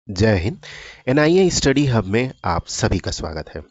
जय Hind. NIA study hub में आप सभी का स्वागत है।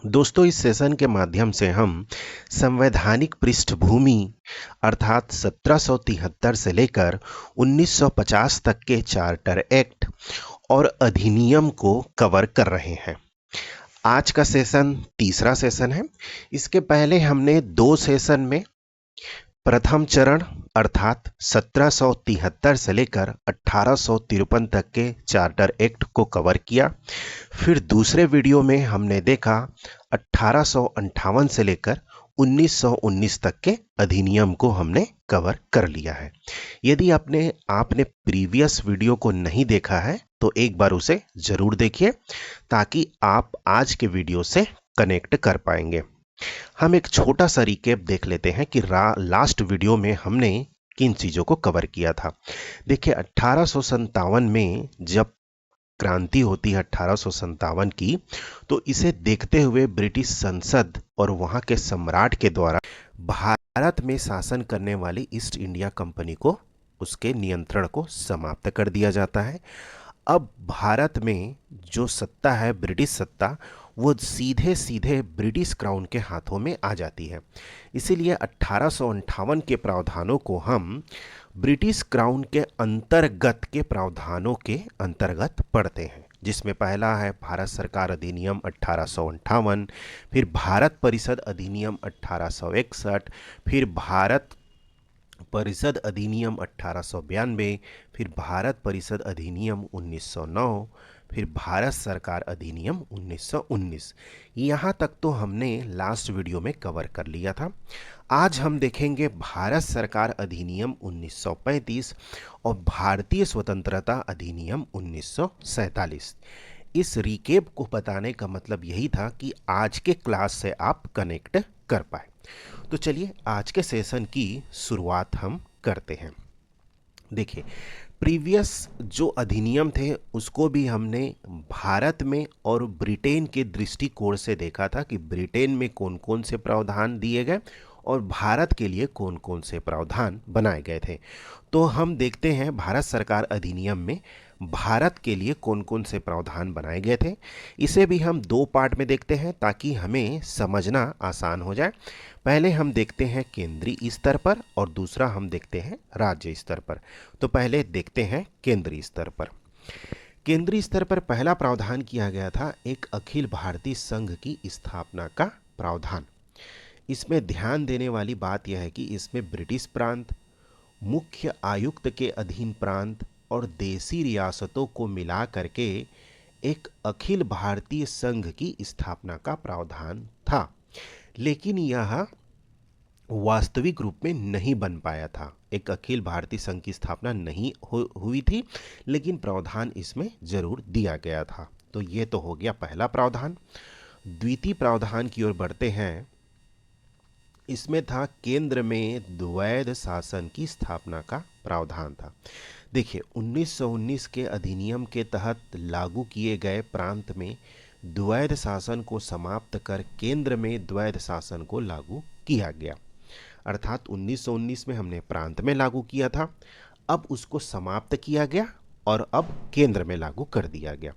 दोस्तों, इस सेशन के माध्यम से हम संवैधानिक पृष्ठभूमि अर्थात 1773 से लेकर 1950 तक के चार्टर एक्ट और अधिनियम को कवर कर रहे हैं। आज का सेशन तीसरा सेशन है। इसके पहले हमने दो सेशन में प्रथम चरण अर्थात 1773 से लेकर 1853 तक के चार्टर एक्ट को कवर किया। फिर दूसरे वीडियो में हमने देखा 1858 से लेकर 1919 तक के अधिनियम को हमने कवर कर लिया है। यदि आपने प्रीवियस वीडियो को नहीं देखा है तो एक बार उसे जरूर देखिए ताकि आप आज के वीडियो से कनेक्ट कर पाएंगे। हम एक छोटा सा रिकेप देख लेते हैं कि लास्ट वीडियो में हमने किन चीजों को कवर किया था। देखिए, 1857 में जब क्रांति होती है 1857 की, तो इसे देखते हुए ब्रिटिश संसद और वहां के सम्राट के द्वारा भारत में शासन करने वाली ईस्ट इंडिया कंपनी को उसके नियंत्रण को समाप्त कर दिया जाता है। अब भारत में जो सत्ता है, ब्रिटिश सत्ता, वो सीधे सीधे ब्रिटिश क्राउन के हाथों में आ जाती है। इसीलिए 1858 के प्रावधानों को हम ब्रिटिश क्राउन के अंतर्गत के प्रावधानों के अंतर्गत पढ़ते हैं, जिसमें पहला है भारत सरकार अधिनियम 1858, फिर भारत परिषद अधिनियम 1861, फिर भारत परिषद अधिनियम 1892, फिर भारत परिषद अधिनियम 1909, फिर भारत सरकार अधिनियम 1919। यहाँ तक तो हमने लास्ट वीडियो में कवर कर लिया था। आज हम देखेंगे भारत सरकार अधिनियम 1935 और भारतीय स्वतंत्रता अधिनियम 1947। इस रिकेप को बताने का मतलब यही था कि आज के क्लास से आप कनेक्ट कर पाए। तो चलिए आज के सेशन की शुरुआत हम करते हैं। देखिए, प्रीवियस जो अधिनियम थे उसको भी हमने भारत में और ब्रिटेन के दृष्टिकोण से देखा था कि ब्रिटेन में कौन कौन से प्रावधान दिए गए और भारत के लिए कौन कौन से प्रावधान बनाए गए थे। तो हम देखते हैं भारत सरकार अधिनियम में भारत के लिए कौन कौन से प्रावधान बनाए गए थे। इसे भी हम दो पार्ट में देखते हैं ताकि हमें समझना आसान हो जाए। पहले हम देखते हैं केंद्रीय स्तर पर और दूसरा हम देखते हैं राज्य स्तर पर। तो पहले देखते हैं केंद्रीय स्तर पर। केंद्रीय स्तर पर पहला प्रावधान किया गया था एक अखिल भारतीय संघ की स्थापना का प्रावधान। इसमें ध्यान देने वाली बात यह है कि इसमें ब्रिटिश प्रांत, मुख्य आयुक्त के अधीन प्रांत और देसी रियासतों को मिला करके एक अखिल भारतीय संघ की स्थापना का प्रावधान था, लेकिन यह वास्तविक रूप में नहीं बन पाया था। एक अखिल भारतीय संघ की स्थापना नहीं हुई थी, लेकिन प्रावधान इसमें जरूर दिया गया था। तो ये तो हो गया पहला प्रावधान। द्वितीय प्रावधान की ओर बढ़ते हैं। इसमें था केंद्र में द्वैध शासन की स्थापना का प्रावधान था। देखिए, 1919 के अधिनियम के तहत लागू किए गए प्रांत में द्वैध शासन को समाप्त कर केंद्र में द्वैध शासन को लागू किया गया। अर्थात 1919 में हमने प्रांत में लागू किया था, अब उसको समाप्त किया गया और अब केंद्र में लागू कर दिया गया।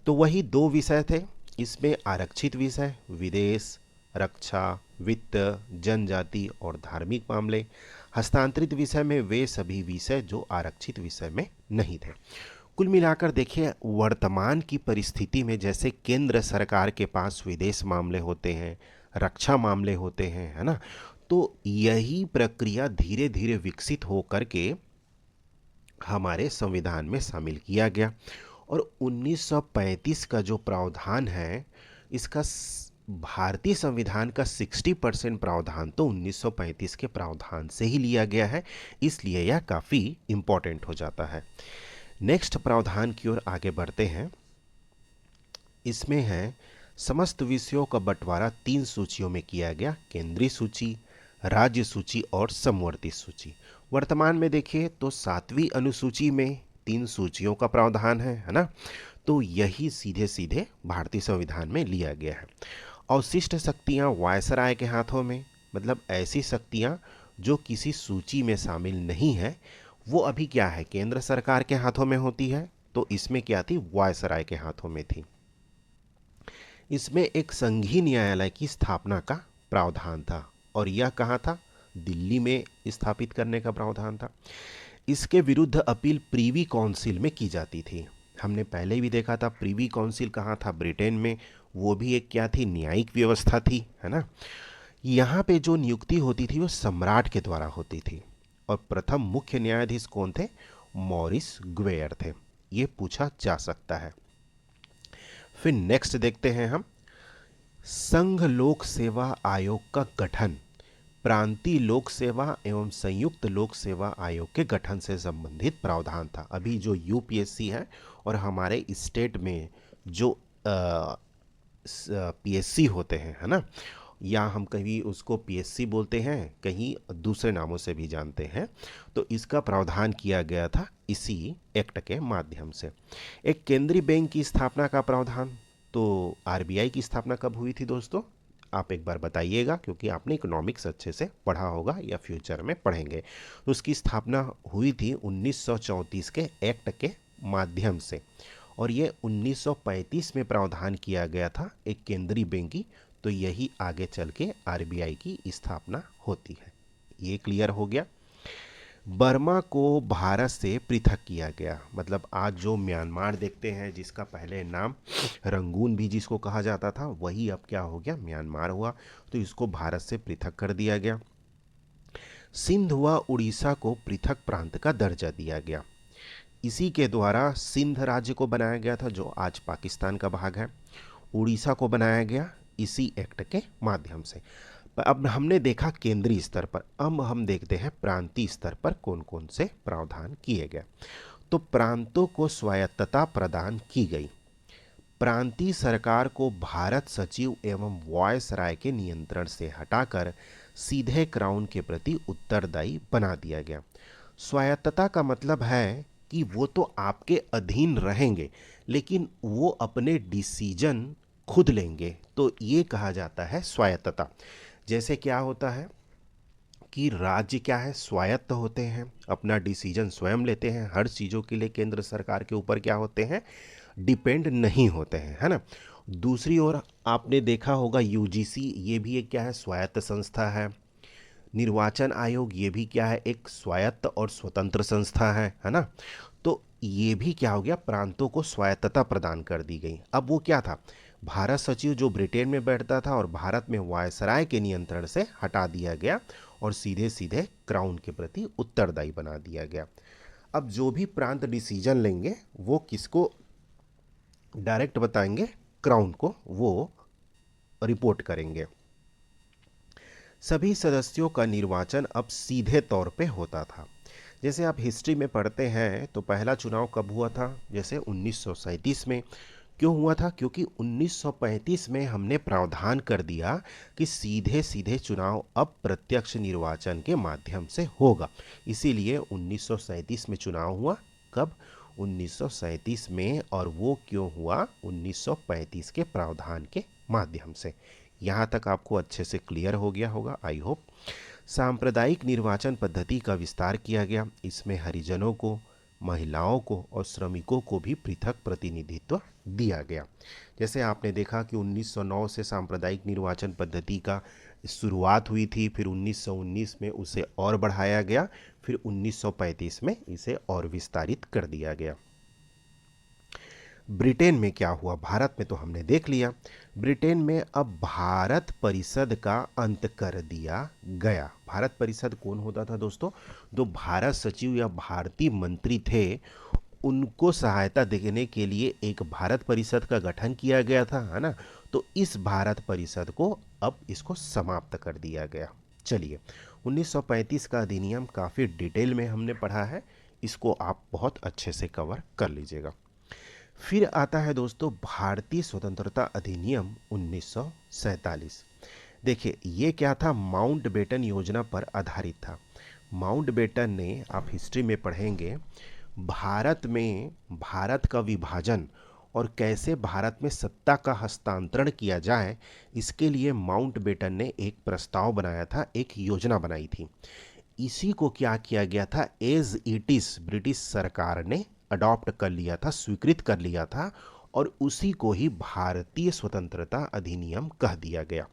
तो वही दो विषय थे इसमें, आरक्षित विषय विदेश, रक्षा, वित्त, जनजाति और धार्मिक मामले। हस्तांतरित विषय में वे सभी विषय जो आरक्षित विषय में नहीं थे। कुल मिलाकर देखिए, वर्तमान की परिस्थिति में जैसे केंद्र सरकार के पास विदेश मामले होते हैं, रक्षा मामले होते हैं, है ना, तो यही प्रक्रिया धीरे धीरे विकसित हो करके हमारे संविधान में शामिल किया गया। और 1935 का जो प्रावधान है, इसका भारतीय संविधान का 60% प्रावधान तो 1935 के प्रावधान से ही लिया गया है, इसलिए यह काफ़ी इम्पोर्टेंट हो जाता है। नेक्स्ट प्रावधान की ओर आगे बढ़ते हैं। इसमें है समस्त विषयों का बंटवारा 3 सूचियों में किया गया, केंद्रीय सूची, राज्य सूची और समवर्ती सूची। वर्तमान में देखिए तो 7वीं अनुसूची में 3 सूचियों का प्रावधान है ना, तो यही सीधे सीधे भारतीय संविधान में लिया गया है। अवशिष्ट शक्तियां वायसराय के हाथों में, मतलब ऐसी शक्तियां जो किसी सूची में शामिल नहीं है, वो अभी क्या है, केंद्र सरकार के हाथों में होती है। तो इसमें क्या थी, वायसराय के हाथों में थी। इसमें एक संघीय न्यायालय की स्थापना का प्रावधान था, और यह कहाँ था, दिल्ली में स्थापित करने का प्रावधान था। इसके विरुद्ध अपील प्रीवी काउंसिल में की जाती थी। हमने पहले भी देखा था प्रीवी काउंसिल कहाँ था, ब्रिटेन में। वो भी एक क्या थी, न्यायिक व्यवस्था थी, है ना। यहाँ पे जो नियुक्ति होती थी वो सम्राट के द्वारा होती थी, और प्रथम मुख्य न्यायाधीश कौन थे, मॉरिस ग्वेयर थे। ये पूछा जा सकता है। फिर नेक्स्ट देखते हैं हम, संघ लोक सेवा आयोग का गठन। प्रांतीय लोक सेवा एवं संयुक्त लोक सेवा आयोग के गठन से संबंधित प्रावधान था। अभी जो यूपीएससी है और हमारे स्टेट में जो पीएससी होते हैं, है ना, या हम कहीं उसको पीएससी बोलते हैं, कहीं दूसरे नामों से भी जानते हैं, तो इसका प्रावधान किया गया था इसी एक्ट के माध्यम से। एक केंद्रीय बैंक की स्थापना का प्रावधान, तो आरबीआई की स्थापना कब हुई थी दोस्तों, आप एक बार बताइएगा, क्योंकि आपने इकोनॉमिक्स अच्छे से पढ़ा होगा या फ्यूचर में पढ़ेंगे। तो उसकी स्थापना हुई थी 1934 के एक्ट के माध्यम से, और ये 1935 में प्रावधान किया गया था एक केंद्रीय बैंक की, तो यही आगे चल के आरबीआई की स्थापना होती है। ये क्लियर हो गया। बर्मा को भारत से पृथक किया गया, मतलब आज जो म्यांमार देखते हैं, जिसका पहले नाम रंगून भी जिसको कहा जाता था, वही अब क्या हो गया, म्यांमार हुआ। तो इसको भारत से पृथक कर दिया गया। सिंध व उड़ीसा को पृथक प्रांत का दर्जा दिया गया। इसी के द्वारा सिंध राज्य को बनाया गया था, जो आज पाकिस्तान का भाग है। उड़ीसा को बनाया गया इसी एक्ट के माध्यम से। अब हमने देखा केंद्रीय स्तर पर, अब हम देखते हैं प्रांतीय स्तर पर कौन कौन से प्रावधान किए गए। तो प्रांतों को स्वायत्तता प्रदान की गई। प्रांतीय सरकार को भारत सचिव एवं वायसराय के नियंत्रण से हटाकर सीधे क्राउन के प्रति उत्तरदायी बना दिया गया। स्वायत्तता का मतलब है कि वो तो आपके अधीन रहेंगे, लेकिन वो अपने डिसीजन खुद लेंगे, तो ये कहा जाता है स्वायत्तता। जैसे क्या होता है कि राज्य क्या है, स्वायत्त होते हैं, अपना डिसीजन स्वयं लेते हैं, हर चीज़ों के लिए केंद्र सरकार के ऊपर क्या होते हैं, डिपेंड नहीं होते हैं, है ना। दूसरी ओर आपने देखा होगा यूजीसी, ये भी एक क्या है, स्वायत्त संस्था है। निर्वाचन आयोग, ये भी क्या है, एक स्वायत्त और स्वतंत्र संस्था है ना। तो ये भी क्या हो गया, प्रांतों को स्वायत्तता प्रदान कर दी गई। अब वो क्या था, भारत सचिव जो ब्रिटेन में बैठता था और भारत में वायसराय के नियंत्रण से हटा दिया गया और सीधे सीधे क्राउन के प्रति उत्तरदायी बना दिया गया। अब जो भी प्रांत डिसीजन लेंगे वो किसको डायरेक्ट बताएंगे, क्राउन को वो रिपोर्ट करेंगे। सभी सदस्यों का निर्वाचन अब सीधे तौर पे होता था। जैसे आप हिस्ट्री में पढ़ते हैं तो पहला चुनाव कब हुआ था, जैसे 1937 में। क्यों हुआ था, क्योंकि 1935 में हमने प्रावधान कर दिया कि सीधे सीधे चुनाव अब प्रत्यक्ष निर्वाचन के माध्यम से होगा। इसीलिए 1937 में चुनाव हुआ। कब, 1937 में। और वो क्यों हुआ, 1935 के प्रावधान के माध्यम से। यहाँ तक आपको अच्छे से क्लियर हो गया होगा, आई होप। सांप्रदायिक निर्वाचन पद्धति का विस्तार किया गया। इसमें हरिजनों को, महिलाओं को और श्रमिकों को भी पृथक प्रतिनिधित्व दिया गया। जैसे आपने देखा कि 1909 से सांप्रदायिक निर्वाचन पद्धति का शुरुआत हुई थी, फिर 1919 में उसे और बढ़ाया गया, फिर 1935 में इसे और विस्तारित कर दिया गया। ब्रिटेन में क्या हुआ, भारत में तो हमने देख लिया। ब्रिटेन में अब भारत परिषद का अंत कर दिया गया। भारत परिषद कौन होता था दोस्तों, जो भारत सचिव या भारतीय मंत्री थे, उनको सहायता देने के लिए एक भारत परिषद का गठन किया गया था, है ना। तो इस भारत परिषद को अब इसको समाप्त कर दिया गया। चलिए, 1935 का अधिनियम काफ़ी डिटेल में हमने पढ़ा है, इसको आप बहुत अच्छे से कवर कर लीजिएगा। फिर आता है दोस्तों भारतीय स्वतंत्रता अधिनियम 1947। देखिए ये क्या था, माउंटबेटन योजना पर आधारित था। माउंटबेटन ने, आप हिस्ट्री में पढ़ेंगे, भारत में भारत का विभाजन और कैसे भारत में सत्ता का हस्तांतरण किया जाए, इसके लिए माउंटबेटन ने एक प्रस्ताव बनाया था, एक योजना बनाई थी। इसी को क्या किया गया था, एज इट इज ब्रिटिश सरकार ने अडॉप्ट कर लिया था, स्वीकृत कर लिया था, और उसी को ही भारतीय स्वतंत्रता अधिनियम कह दिया गया।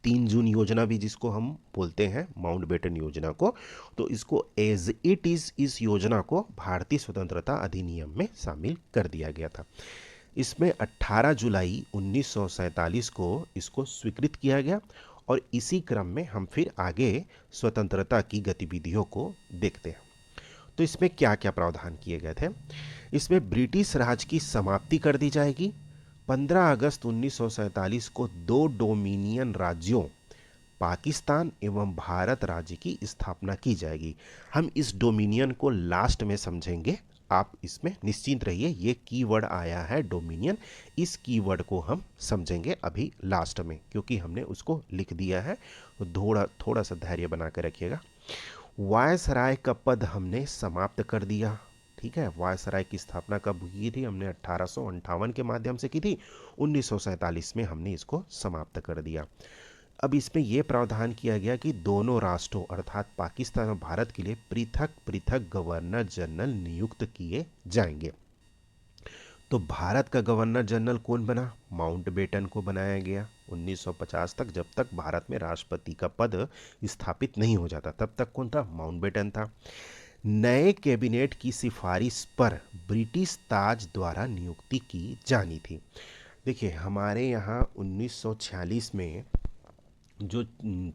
3 जून योजना भी जिसको हम बोलते हैं, माउंटबेटन योजना को, तो इसको एज इट इज इस योजना को भारतीय स्वतंत्रता अधिनियम में शामिल कर दिया गया था। इसमें 18 जुलाई 1947 को इसको स्वीकृत किया गया, और इसी क्रम में हम फिर आगे स्वतंत्रता की गतिविधियों को देखते हैं। तो इसमें क्या क्या प्रावधान किए गए थे? इसमें ब्रिटिश राज की समाप्ति कर दी जाएगी। 15 अगस्त 1947 को 2 डोमिनियन राज्यों पाकिस्तान एवं भारत राज्य की स्थापना की जाएगी। हम इस डोमिनियन को लास्ट में समझेंगे, आप इसमें निश्चिंत रहिए। ये कीवर्ड आया है डोमिनियन, इस कीवर्ड को हम समझेंगे अभी लास्ट में, क्योंकि हमने उसको लिख दिया है, तो थोड़ा सा धैर्य बना कर रखिएगा। वायसराय का पद हमने समाप्त कर दिया। ठीक है, वायसराय की स्थापना कब की थी? हमने 1858 के माध्यम से की थी। 1947 में हमने इसको समाप्त कर दिया। अब इसमें यह प्रावधान किया गया कि दोनों राष्ट्रों अर्थात पाकिस्तान और भारत के लिए पृथक पृथक गवर्नर जनरल नियुक्त किए जाएंगे। तो भारत का गवर्नर जनरल कौन बना? माउंटबेटन को बनाया गया। 1950 तक, जब तक भारत में राष्ट्रपति का पद स्थापित नहीं हो जाता, तब तक कौन था? माउंटबेटन था। नए कैबिनेट की सिफारिश पर ब्रिटिश ताज द्वारा नियुक्ति की जानी थी। देखिए, हमारे यहाँ 1946 में जो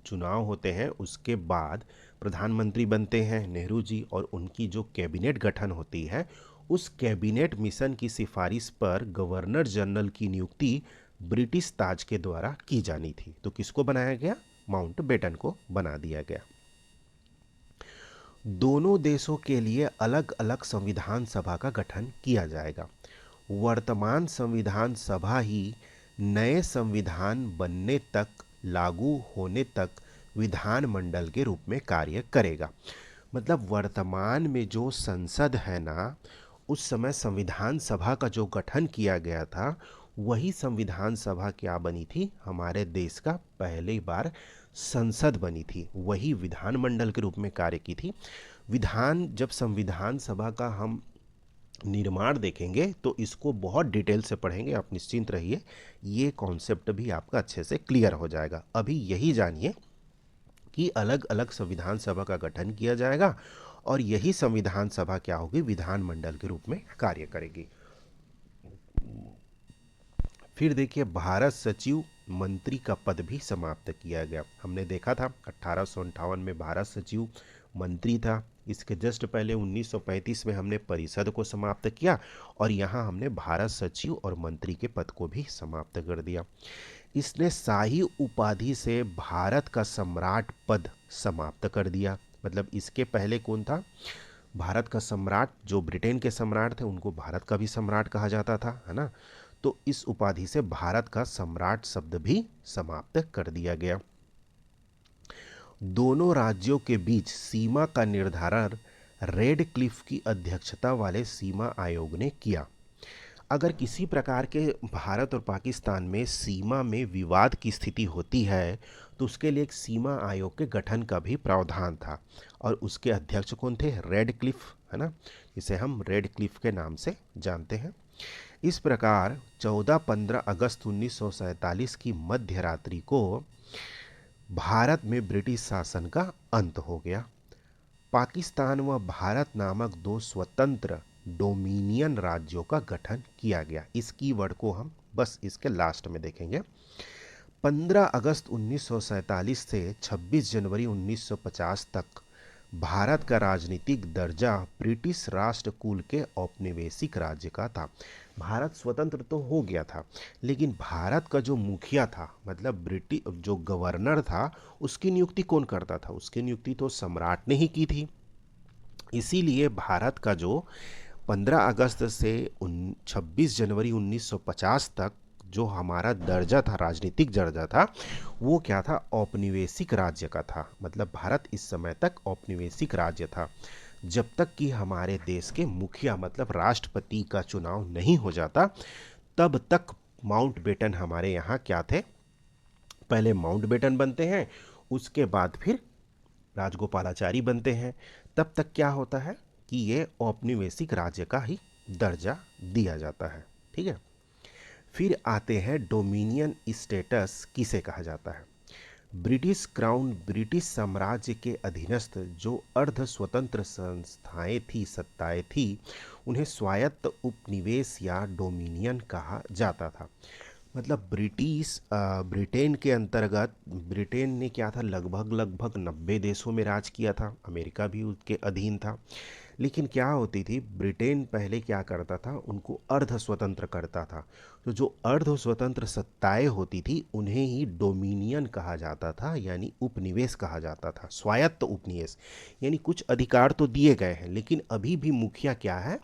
चुनाव होते हैं, उसके बाद प्रधानमंत्री बनते हैं नेहरू जी, और उनकी जो कैबिनेट गठन होती है, उस कैबिनेट मिशन की सिफारिश पर गवर्नर जनरल की नियुक्ति ब्रिटिश ताज के द्वारा की जानी थी। तो किसको बनाया गया? माउंटबेटन को बना दिया गया। दोनों देशों के लिए अलग अलग संविधान सभा का गठन किया जाएगा। वर्तमान संविधान सभा ही नए संविधान बनने तक, लागू होने तक विधानमंडल के रूप में कार्य करेगा। मतलब वर्तमान में जो संसद है ना, उस समय संविधान सभा का जो गठन किया गया था, वही संविधान सभा क्या बनी थी? हमारे देश का पहली बार संसद बनी थी, वही विधानमंडल के रूप में कार्य की थी। जब संविधान सभा का हम निर्माण देखेंगे तो इसको बहुत डिटेल से पढ़ेंगे, आप निश्चिंत रहिए, ये कॉन्सेप्ट भी आपका अच्छे से क्लियर हो जाएगा। अभी यही जानिए कि अलग अलग संविधान सभा का गठन किया जाएगा, और यही संविधान सभा क्या होगी? विधानमंडल के रूप में कार्य करेगी। फिर देखिए, भारत सचिव मंत्री का पद भी समाप्त किया गया। हमने देखा था 1858 में भारत सचिव मंत्री था। इसके जस्ट पहले 1935 में हमने परिषद को समाप्त किया, और यहाँ हमने भारत सचिव और मंत्री के पद को भी समाप्त कर दिया। इसने शाही उपाधि से भारत का सम्राट पद समाप्त कर दिया। मतलब इसके पहले कौन था? भारत का सम्राट, जो ब्रिटेन के सम्राट थे उनको भारत का भी सम्राट कहा जाता था, है ना। तो इस उपाधि से भारत का सम्राट शब्द भी समाप्त कर दिया गया। दोनों राज्यों के बीच सीमा का निर्धारण रेड क्लिफ की अध्यक्षता वाले सीमा आयोग ने किया। अगर किसी प्रकार के भारत और पाकिस्तान में सीमा में विवाद की स्थिति होती है, तो उसके लिए एक सीमा आयोग के गठन का भी प्रावधान था, और उसके अध्यक्ष कौन थे? रेड क्लिफ, है ना, इसे हम रेड क्लिफ के नाम से जानते हैं। इस प्रकार 14-15 अगस्त 1947 की मध्य रात्रि को भारत में ब्रिटिश शासन का अंत हो गया। पाकिस्तान व भारत नामक 2 स्वतंत्र डोमिनियन राज्यों का गठन किया गया। इस कीवर्ड को हम बस इसके लास्ट में देखेंगे। 15 अगस्त 1947 से 26 जनवरी 1950 तक भारत का राजनीतिक दर्जा ब्रिटिश राष्ट्रकूल के औपनिवेशिक राज्य का था। भारत स्वतंत्र तो हो गया था, लेकिन भारत का जो मुखिया था, मतलब ब्रिटिश जो गवर्नर था, उसकी नियुक्ति कौन करता था? उसकी नियुक्ति तो सम्राट ने ही की थी। इसीलिए भारत का जो 15 अगस्त से 26 जनवरी 1950 तक जो हमारा दर्जा था, राजनीतिक दर्जा था, वो क्या था? औपनिवेशिक राज्य का था। मतलब भारत इस समय तक औपनिवेशिक राज्य था, जब तक कि हमारे देश के मुखिया मतलब राष्ट्रपति का चुनाव नहीं हो जाता, तब तक माउंटबेटन हमारे यहाँ क्या थे? पहले माउंटबेटन बनते हैं, उसके बाद फिर राजगोपालाचारी बनते हैं। तब तक क्या होता है? कि ये औपनिवेशिक राज्य का ही दर्जा दिया जाता है। ठीक है, फिर आते हैं डोमिनियन स्टेटस किसे कहा जाता है। ब्रिटिश क्राउन ब्रिटिश साम्राज्य के अधीनस्थ जो अर्ध स्वतंत्र संस्थाएं थी, सत्ताएं थी, उन्हें स्वायत्त उपनिवेश या डोमिनियन कहा जाता था। मतलब ब्रिटेन के अंतर्गत, ब्रिटेन ने क्या था, लगभग लगभग 90 देशों में राज किया था, अमेरिका भी उसके अधीन था। लेकिन क्या होती थी, ब्रिटेन पहले क्या करता था, उनको अर्ध स्वतंत्र करता था। तो जो अर्ध स्वतंत्र सत्ताएं होती थी उन्हें ही डोमिनियन कहा जाता था, यानी उपनिवेश कहा जाता था, स्वायत्त उपनिवेश। यानी कुछ अधिकार तो दिए गए हैं, लेकिन अभी भी मुखिया क्या है,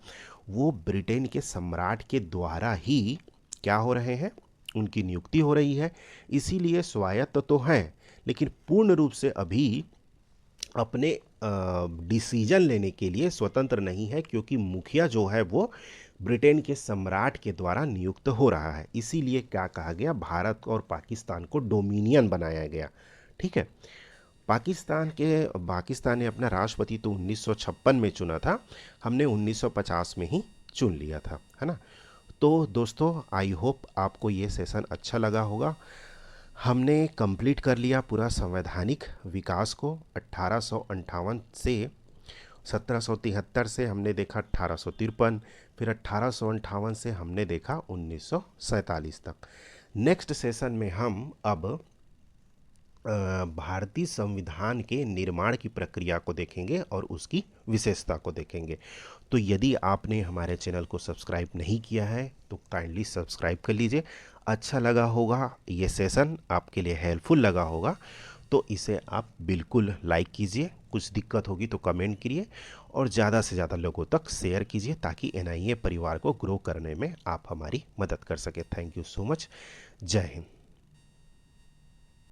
वो ब्रिटेन के सम्राट के द्वारा ही क्या हो रहे हैं, उनकी नियुक्ति हो रही है। इसीलिए स्वायत्त तो हैं, लेकिन पूर्ण रूप से अभी अपने डिसीजन लेने के लिए स्वतंत्र नहीं है, क्योंकि मुखिया जो है वो ब्रिटेन के सम्राट के द्वारा नियुक्त हो रहा है। इसीलिए क्या कहा गया, भारत और पाकिस्तान को डोमिनियन बनाया गया। ठीक है, पाकिस्तान ने अपना राष्ट्रपति तो 1956 में चुना था, हमने 1950 में ही चुन लिया था, है ना। तो दोस्तों, आई होप आपको ये सेशन अच्छा लगा होगा। हमने कंप्लीट कर लिया पूरा संवैधानिक विकास को। 1858 से 1773 से हमने देखा 1853, फिर 1858 से हमने देखा 1947 तक। नेक्स्ट सेशन में हम अब भारतीय संविधान के निर्माण की प्रक्रिया को देखेंगे और उसकी विशेषता को देखेंगे। तो यदि आपने हमारे चैनल को सब्सक्राइब नहीं किया है तो काइंडली सब्सक्राइब कर लीजिए। अच्छा लगा होगा, ये सेशन आपके लिए हेल्पफुल लगा होगा तो इसे आप बिल्कुल लाइक कीजिए। कुछ दिक्कत होगी तो कमेंट करिए और ज़्यादा से ज़्यादा लोगों तक शेयर कीजिए, ताकि NIA परिवार को ग्रो करने में आप हमारी मदद कर सके। Thank you so much. जय हिंद।